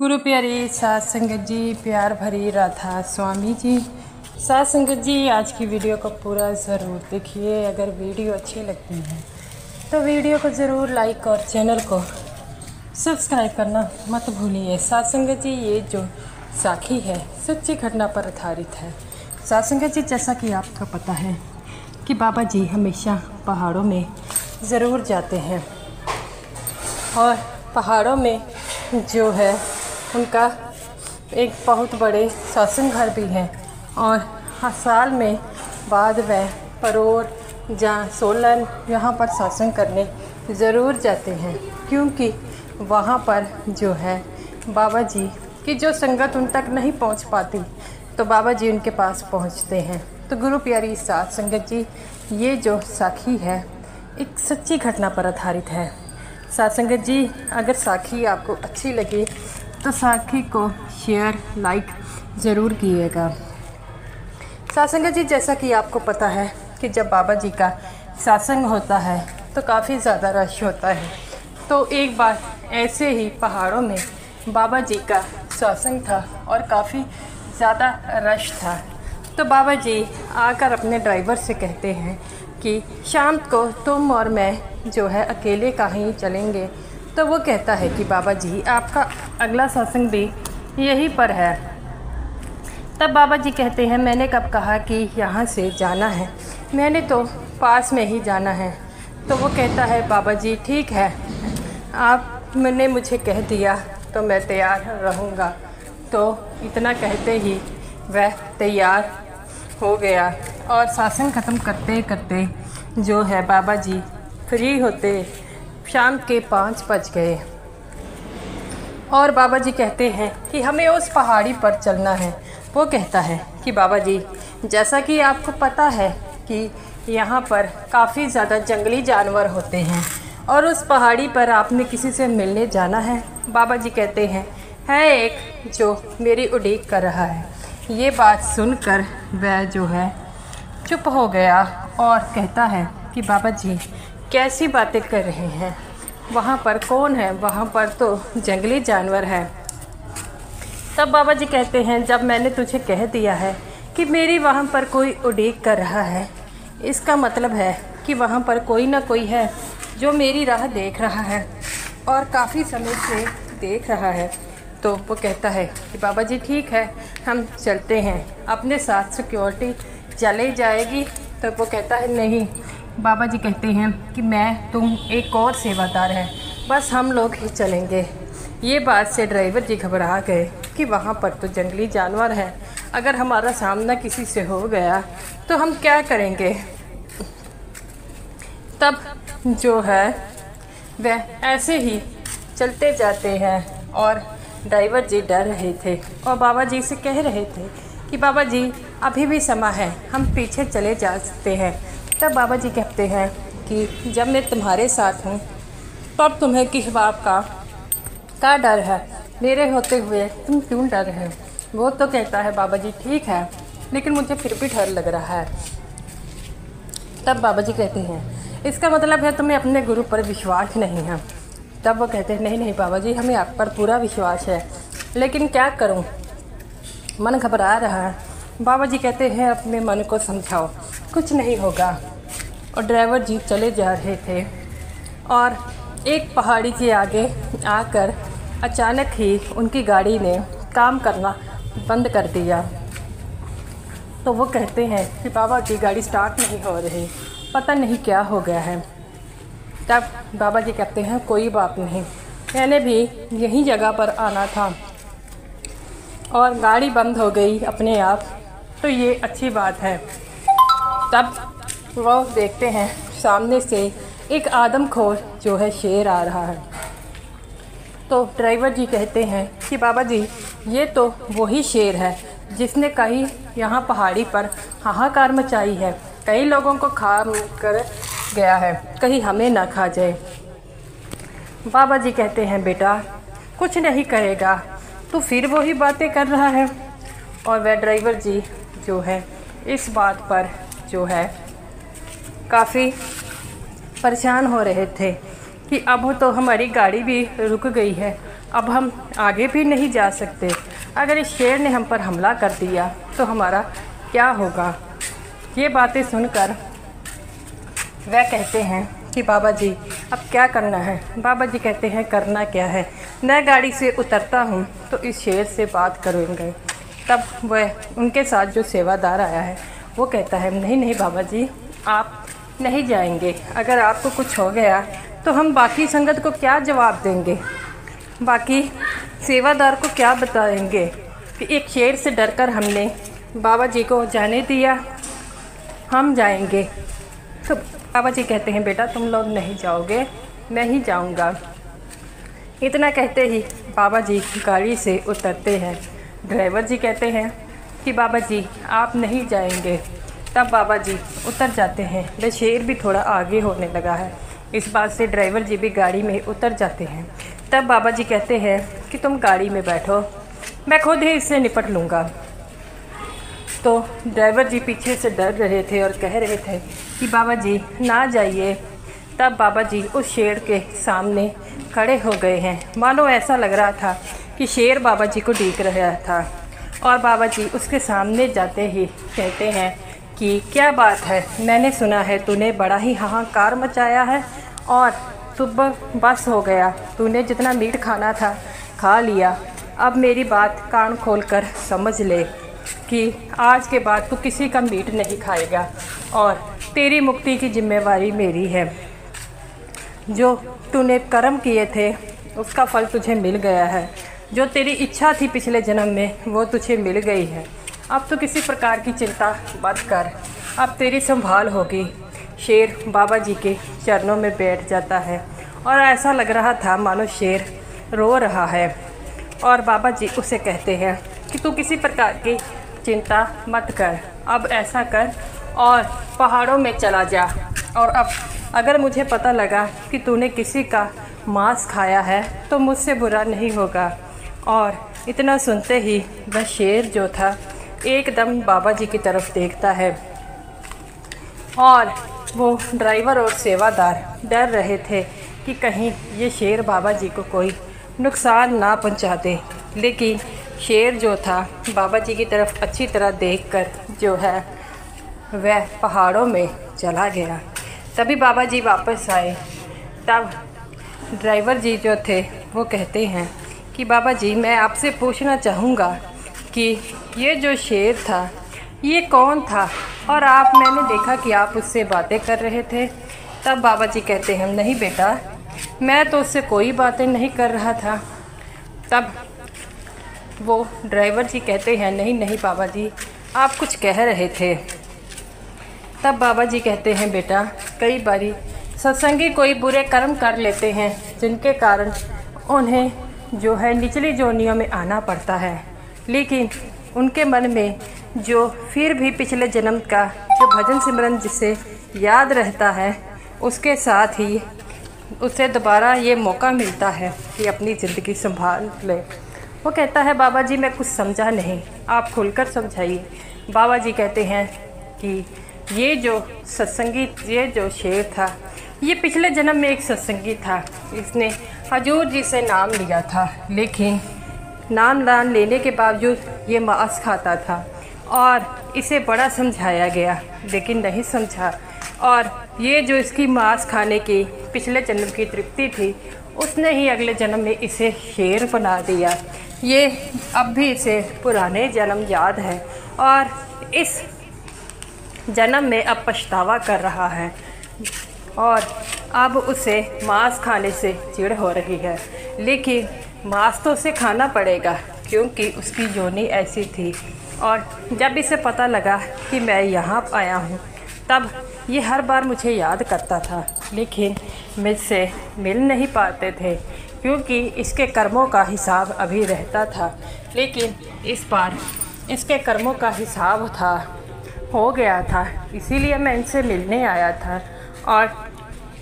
गुरु प्यारी सात संगत जी, प्यार भरी राधा स्वामी जी। सात संगत जी, आज की वीडियो को पूरा ज़रूर देखिए। अगर वीडियो अच्छी लगती है तो वीडियो को ज़रूर लाइक और चैनल को सब्सक्राइब करना मत भूलिए। सात संगत जी, ये जो साखी है सच्ची घटना पर आधारित है। सात संगत जी, जैसा कि आपको पता है कि बाबा जी हमेशा पहाड़ों में ज़रूर जाते हैं और पहाड़ों में जो है उनका एक बहुत बड़े सत्संग घर भी है और हर साल में बाद वह परोर जहाँ सोलन यहाँ पर सत्संग करने ज़रूर जाते हैं, क्योंकि वहाँ पर जो है बाबा जी की जो संगत उन तक नहीं पहुँच पाती तो बाबा जी उनके पास पहुँचते हैं। तो गुरु प्यारी सात संगत जी, ये जो साखी है एक सच्ची घटना पर आधारित है। सात संगत जी, अगर साखी आपको अच्छी लगे तो साखी को शेयर लाइक ज़रूर कीजिएगा। सात संगत जी, जैसा कि आपको पता है कि जब बाबा जी का सत्संग होता है तो काफ़ी ज़्यादा रश होता है। तो एक बार ऐसे ही पहाड़ों में बाबा जी का सत्संग था और काफ़ी ज़्यादा रश था। तो बाबा जी आकर अपने ड्राइवर से कहते हैं कि शाम को तुम और मैं जो है अकेले कहीं चलेंगे। तो वो कहता है कि बाबा जी, आपका अगला सत्संग भी यहीं पर है। तब बाबा जी कहते हैं, मैंने कब कहा कि यहाँ से जाना है, मैंने तो पास में ही जाना है। तो वो कहता है, बाबा जी ठीक है, आपने मुझे कह दिया तो मैं तैयार रहूँगा। तो इतना कहते ही वह तैयार हो गया और सत्संग ख़त्म करते करते जो है बाबा जी फ्री होते शाम के 5 बज गए और बाबा जी कहते हैं कि हमें उस पहाड़ी पर चलना है। वो कहता है कि बाबा जी, जैसा कि आपको पता है कि यहाँ पर काफ़ी ज़्यादा जंगली जानवर होते हैं और उस पहाड़ी पर आपने किसी से मिलने जाना है। बाबा जी कहते हैं, है एक जो मेरी उड़ीक कर रहा है। ये बात सुनकर वह जो है चुप हो गया और कहता है कि बाबा जी कैसी बातें कर रहे हैं, वहाँ पर कौन है, वहाँ पर तो जंगली जानवर है। तब बाबा जी कहते हैं, जब मैंने तुझे कह दिया है कि मेरी वहाँ पर कोई उड़ीक कर रहा है, इसका मतलब है कि वहाँ पर कोई ना कोई है जो मेरी राह देख रहा है और काफ़ी समय से देख रहा है। तो वो कहता है कि बाबा जी ठीक है, हम चलते हैं, अपने साथ सिक्योरिटी चले जाएगी। तो वो कहता है, नहीं। बाबा जी कहते हैं कि मैं, तुम, एक और सेवादार है, बस हम लोग ही चलेंगे। ये बात से ड्राइवर जी घबरा गए कि वहाँ पर तो जंगली जानवर है, अगर हमारा सामना किसी से हो गया तो हम क्या करेंगे। तब जो है वह ऐसे ही चलते जाते हैं और ड्राइवर जी डर रहे थे और बाबा जी से कह रहे थे कि बाबा जी अभी भी समय है, हम पीछे चले जा सकते हैं। तब बाबा जी कहते हैं कि जब मैं तुम्हारे साथ हूँ तब तुम्हें किस बात का क्या डर है, मेरे होते हुए तुम क्यों डर रहे हो। वो तो कहता है, बाबा जी ठीक है, लेकिन मुझे फिर भी डर लग रहा है। तब बाबा जी कहते हैं, इसका मतलब है तुम्हें अपने गुरु पर विश्वास नहीं है। तब वो कहते हैं, नहीं नहीं बाबा जी, हमें आप पर पूरा विश्वास है, लेकिन क्या करूं, मन घबरा रहा है। बाबा जी कहते हैं, अपने मन को समझाओ, कुछ नहीं होगा। और ड्राइवर जी चले जा रहे थे और एक पहाड़ी के आगे आकर अचानक ही उनकी गाड़ी ने काम करना बंद कर दिया। तो वो कहते हैं कि बाबा जी गाड़ी स्टार्ट नहीं हो रही, पता नहीं क्या हो गया है। तब बाबा जी कहते हैं, कोई बात नहीं, मैंने भी यही जगह पर आना था और गाड़ी बंद हो गई अपने आप, तो ये अच्छी बात है। तब वो देखते हैं सामने से एक आदमखोर जो है शेर आ रहा है। तो ड्राइवर जी कहते हैं कि बाबा जी, ये तो वही शेर है जिसने कहीं यहाँ पहाड़ी पर हाहाकार मचाई है, कई लोगों को खा कर गया है, कहीं हमें ना खा जाए। बाबा जी कहते हैं, बेटा कुछ नहीं करेगा, तू फिर वही बातें कर रहा है। और वह ड्राइवर जी जो है इस बात पर जो है काफ़ी परेशान हो रहे थे कि अब तो हमारी गाड़ी भी रुक गई है, अब हम आगे भी नहीं जा सकते। अगर इस शेर ने हम पर हमला कर दिया तो हमारा क्या होगा। ये बातें सुनकर वह कहते हैं कि बाबा जी अब क्या करना है। बाबा जी कहते हैं करना क्या है, मैं गाड़ी से उतरता हूँ तो इस शेर से बात करेंगे। तब वह उनके साथ जो सेवादार आया है वो कहता है नहीं नहीं बाबा जी, आप नहीं जाएंगे। अगर आपको कुछ हो गया तो हम बाकी संगत को क्या जवाब देंगे, बाकी सेवादार को क्या बताएंगे कि एक शेर से डरकर हमने बाबा जी को जाने दिया, हम जाएंगे। तो बाबा जी कहते हैं बेटा तुम लोग नहीं जाओगे, मैं ही जाऊंगा। इतना कहते ही बाबा जी गाड़ी से उतरते हैं। ड्राइवर जी कहते हैं कि बाबा जी आप नहीं जाएंगे। तब बाबा जी उतर जाते हैं। वह शेर भी थोड़ा आगे होने लगा है, इस बात से ड्राइवर जी भी गाड़ी में उतर जाते हैं। तब बाबा जी कहते हैं कि तुम गाड़ी में बैठो, मैं खुद ही इससे निपट लूँगा। तो ड्राइवर जी पीछे से डर रहे थे और कह रहे थे कि बाबा जी ना जाइए। तब बाबा जी उस शेर के सामने खड़े हो गए हैं। मानो ऐसा लग रहा था कि शेर बाबा जी को डीक रहा था। और बाबा जी उसके सामने जाते ही कहते हैं कि क्या बात है, मैंने सुना है तूने बड़ा ही हाहाकार मचाया है और तू बस हो गया, तूने जितना मीट खाना था खा लिया। अब मेरी बात कान खोलकर समझ ले कि आज के बाद तू किसी का मीट नहीं खाएगा और तेरी मुक्ति की जिम्मेवारी मेरी है। जो तूने कर्म किए थे उसका फल तुझे मिल गया है, जो तेरी इच्छा थी पिछले जन्म में वो तुझे मिल गई है। अब तो किसी प्रकार की चिंता मत कर, अब तेरी संभाल होगी। शेर बाबा जी के चरणों में बैठ जाता है और ऐसा लग रहा था मानो शेर रो रहा है। और बाबा जी उसे कहते हैं कि तू किसी प्रकार की चिंता मत कर, अब ऐसा कर और पहाड़ों में चला जा। और अब अगर मुझे पता लगा कि तूने किसी का मांस खाया है तो मुझसे बुरा नहीं होगा। और इतना सुनते ही वह शेर जो था एकदम बाबा जी की तरफ देखता है। और वो ड्राइवर और सेवादार डर रहे थे कि कहीं ये शेर बाबा जी को कोई नुकसान ना पहुंचा दे। लेकिन शेर जो था बाबा जी की तरफ अच्छी तरह देखकर जो है वह पहाड़ों में चला गया। तभी बाबा जी वापस आए। तब ड्राइवर जी जो थे वो कहते हैं कि बाबा जी मैं आपसे पूछना चाहूँगा कि ये जो शेर था ये कौन था, और मैंने देखा कि आप उससे बातें कर रहे थे। तब बाबा जी कहते हैं नहीं बेटा, मैं तो उससे कोई बातें नहीं कर रहा था। तब वो ड्राइवर जी कहते हैं नहीं नहीं बाबा जी, आप कुछ कह रहे थे। तब बाबा जी कहते हैं बेटा, कई बारी सत्संगी कोई बुरे कर्म कर लेते हैं जिनके कारण उन्हें जो है निचली जोनियों में आना पड़ता है, लेकिन उनके मन में जो फिर भी पिछले जन्म का जो भजन सिमरन जिसे याद रहता है उसके साथ ही उसे दोबारा ये मौका मिलता है कि अपनी ज़िंदगी संभाल ले। वो कहता है बाबा जी मैं कुछ समझा नहीं, आप खुलकर समझाइए। बाबा जी कहते हैं कि ये जो सत्संगी ये जो शेर था ये पिछले जन्म में एक सत्संगी था। इसने हजूर जी से नाम लिया था, लेकिन नाम लेने के बावजूद ये मांस खाता था और इसे बड़ा समझाया गया लेकिन नहीं समझा। और ये जो इसकी मांस खाने की पिछले जन्म की तृप्ति थी उसने ही अगले जन्म में इसे शेर बना दिया। ये अब भी इसे पुराने जन्म याद है और इस जन्म में अब पछतावा कर रहा है और अब उसे मांस खाने से चिढ़ हो रही है। लेकिन मांस तो उसे खाना पड़ेगा क्योंकि उसकी योनि ऐसी थी। और जब इसे पता लगा कि मैं यहाँ आया हूँ तब ये हर बार मुझे याद करता था, लेकिन मुझसे मिल नहीं पाते थे क्योंकि इसके कर्मों का हिसाब अभी रहता था। लेकिन इस बार इसके कर्मों का हिसाब हो गया था, इसीलिए मैं इनसे मिलने आया था। और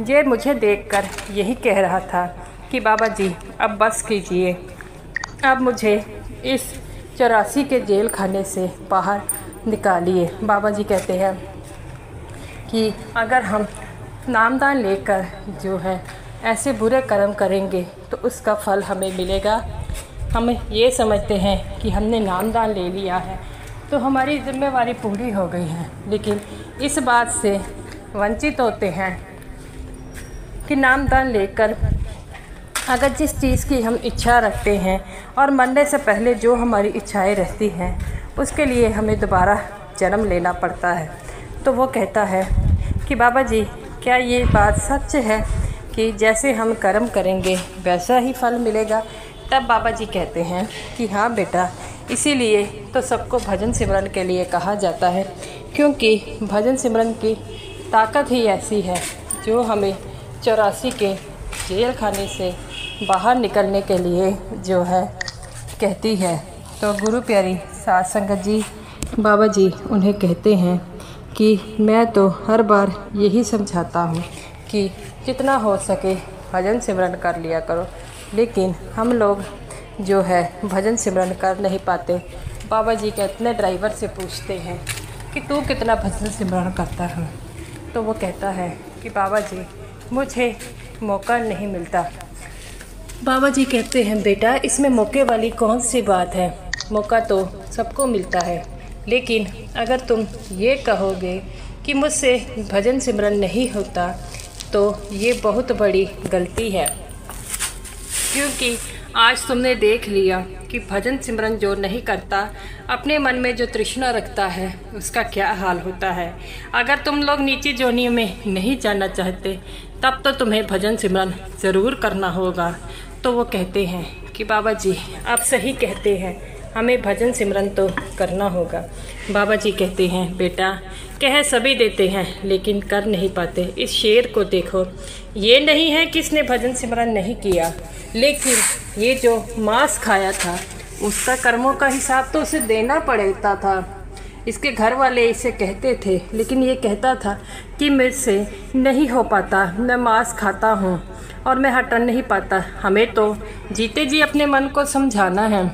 ये मुझे देखकर यही कह रहा था कि बाबा जी अब बस कीजिए, अब मुझे इस 84 के जेल खाने से बाहर निकालिए। बाबा जी कहते हैं कि अगर हम नामदान लेकर जो है ऐसे बुरे कर्म करेंगे तो उसका फल हमें मिलेगा। हम ये समझते हैं कि हमने नामदान ले लिया है तो हमारी जिम्मेवारी पूरी हो गई है, लेकिन इस बात से वंचित होते हैं कि नामदान लेकर अगर जिस चीज़ की हम इच्छा रखते हैं और मरने से पहले जो हमारी इच्छाएं रहती हैं उसके लिए हमें दोबारा जन्म लेना पड़ता है। तो वो कहता है कि बाबा जी, क्या ये बात सच है कि जैसे हम कर्म करेंगे वैसा ही फल मिलेगा? तब बाबा जी कहते हैं कि हाँ बेटा, इसीलिए तो सबको भजन सिमरन के लिए कहा जाता है, क्योंकि भजन सिमरन की ताकत ही ऐसी है जो हमें 84 के जेल खाने से बाहर निकलने के लिए जो है कहती है। तो गुरु प्यारी साध संगत जी, बाबा जी उन्हें कहते हैं कि मैं तो हर बार यही समझाता हूँ कि जितना हो सके भजन सिमरन कर लिया करो, लेकिन हम लोग जो है भजन सिमरन कर नहीं पाते। बाबा जी कहते ड्राइवर से पूछते हैं कि तू कितना भजन सिमरन करता है? तो वो कहता है कि बाबा जी, मुझे मौका नहीं मिलता। बाबा जी कहते हैं बेटा, इसमें मौके वाली कौन सी बात है? मौका तो सबको मिलता है, लेकिन अगर तुम ये कहोगे कि मुझसे भजन सिमरन नहीं होता तो ये बहुत बड़ी गलती है, क्योंकि आज तुमने देख लिया कि भजन सिमरन जो नहीं करता, अपने मन में जो तृष्णा रखता है उसका क्या हाल होता है। अगर तुम लोग नीची जोनियों में नहीं जाना चाहते तब तो तुम्हें भजन सिमरन ज़रूर करना होगा। तो वो कहते हैं कि बाबा जी आप सही कहते हैं, हमें भजन सिमरन तो करना होगा। बाबा जी कहते हैं बेटा, कह सभी देते हैं लेकिन कर नहीं पाते। इस शेर को देखो, ये नहीं है कि इसने भजन सिमरन नहीं किया, लेकिन ये जो मांस खाया था उसका कर्मों का हिसाब तो उसे देना पड़ता था। इसके घर वाले इसे कहते थे, लेकिन ये कहता था कि मुझसे नहीं हो पाता, मैं मांस खाता हूँ और मैं हट नहीं पाता। हमें तो जीते जी अपने मन को समझाना है।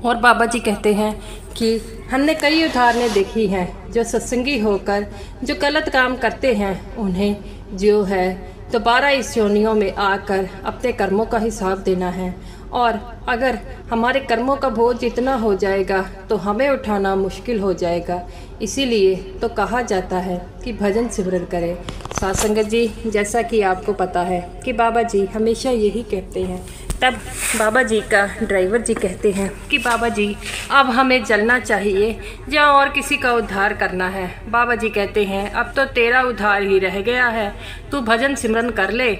और बाबा जी कहते हैं कि हमने कई उदाहरणें देखी हैं जो सत्संगी होकर जो गलत काम करते हैं उन्हें जो है दोबारा इस योनियों में आकर अपने कर्मों का हिसाब देना है। और अगर हमारे कर्मों का बोझ इतना हो जाएगा तो हमें उठाना मुश्किल हो जाएगा। इसीलिए तो कहा जाता है कि भजन सिमरन करें। साध संगत जी, जैसा कि आपको पता है कि बाबा जी हमेशा यही कहते हैं। तब बाबा जी का ड्राइवर जी कहते हैं कि बाबा जी अब हमें चलना चाहिए या और किसी का उद्धार करना है। बाबा जी कहते हैं अब तो तेरा उद्धार ही रह गया है, तू भजन सिमरन कर ले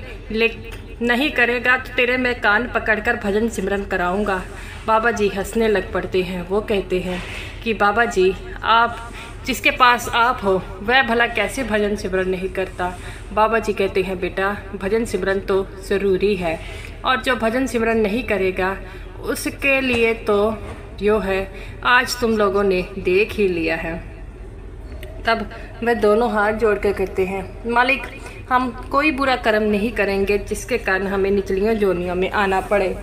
नहीं करेगा तो तेरे मैं कान पकड़कर भजन सिमरन कराऊंगा। बाबा जी हंसने लग पड़ते हैं। वो कहते हैं कि बाबा जी आप जिसके पास आप हो वह भला कैसे भजन सिमरन नहीं करता? बाबा जी कहते हैं बेटा, भजन सिमरन तो ज़रूरी है, और जो भजन सिमरन नहीं करेगा उसके लिए तो जो है आज तुम लोगों ने देख ही लिया है। तब वह दोनों हाथ जोड़ कर कहते हैं मालिक, हम कोई बुरा कर्म नहीं करेंगे जिसके कारण हमें निचलियों जोनियों में आना पड़े।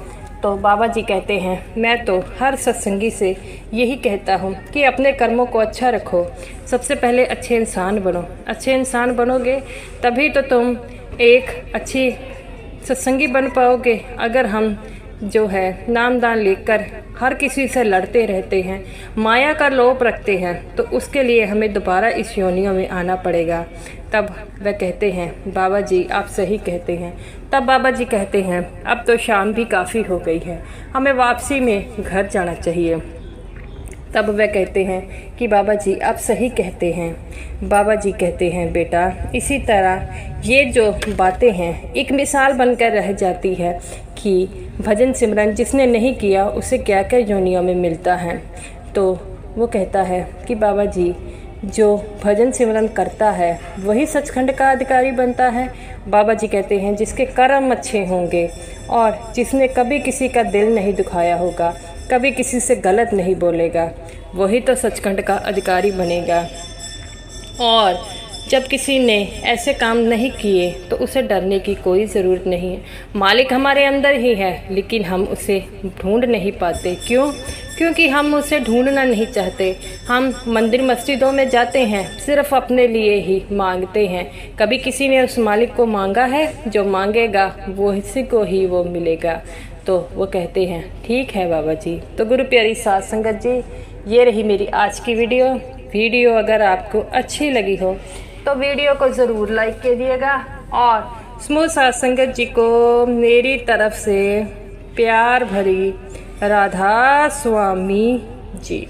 तो बाबा जी कहते हैं मैं तो हर सत्संगी से यही कहता हूँ कि अपने कर्मों को अच्छा रखो। सबसे पहले अच्छे इंसान बनो। अच्छे इंसान बनोगे तभी तो तुम एक अच्छी सत्संगी बन पाओगे। अगर हम जो है नामदान लेकर हर किसी से लड़ते रहते हैं, माया का लोभ रखते हैं, तो उसके लिए हमें दोबारा इस योनियों में आना पड़ेगा। तब वह कहते हैं बाबा जी आप सही कहते हैं। तब बाबा जी कहते हैं अब तो शाम भी काफ़ी हो गई है, हमें वापसी में घर जाना चाहिए। तब वह कहते हैं कि बाबा जी आप सही कहते हैं। बाबा जी कहते हैं बेटा, इसी तरह ये जो बातें हैं एक मिसाल बनकर रह जाती है कि भजन सिमरन जिसने नहीं किया उसे क्या क्या योनियों में मिलता है। तो वो कहता है कि बाबा जी जो भजन सिमरन करता है वही सचखंड का अधिकारी बनता है। बाबा जी कहते हैं जिसके कर्म अच्छे होंगे और जिसने कभी किसी का दिल नहीं दुखाया होगा, कभी किसी से गलत नहीं बोलेगा, वही तो सचखंड का अधिकारी बनेगा। और जब किसी ने ऐसे काम नहीं किए तो उसे डरने की कोई ज़रूरत नहीं है। मालिक हमारे अंदर ही है, लेकिन हम उसे ढूंढ नहीं पाते। क्यों? क्योंकि हम उसे ढूंढना नहीं चाहते। हम मंदिर मस्जिदों में जाते हैं, सिर्फ अपने लिए ही मांगते हैं। कभी किसी ने उस मालिक को मांगा है? जो मांगेगा वो इसी को ही वो मिलेगा। तो वो कहते हैं ठीक है बाबा जी। तो गुरु प्यारी साध संगत जी, ये रही मेरी आज की वीडियो अगर आपको अच्छी लगी हो तो वीडियो को ज़रूर लाइक कीजिएगा और समूह साध संगत जी को मेरी तरफ से प्यार भरी राधा स्वामी जी।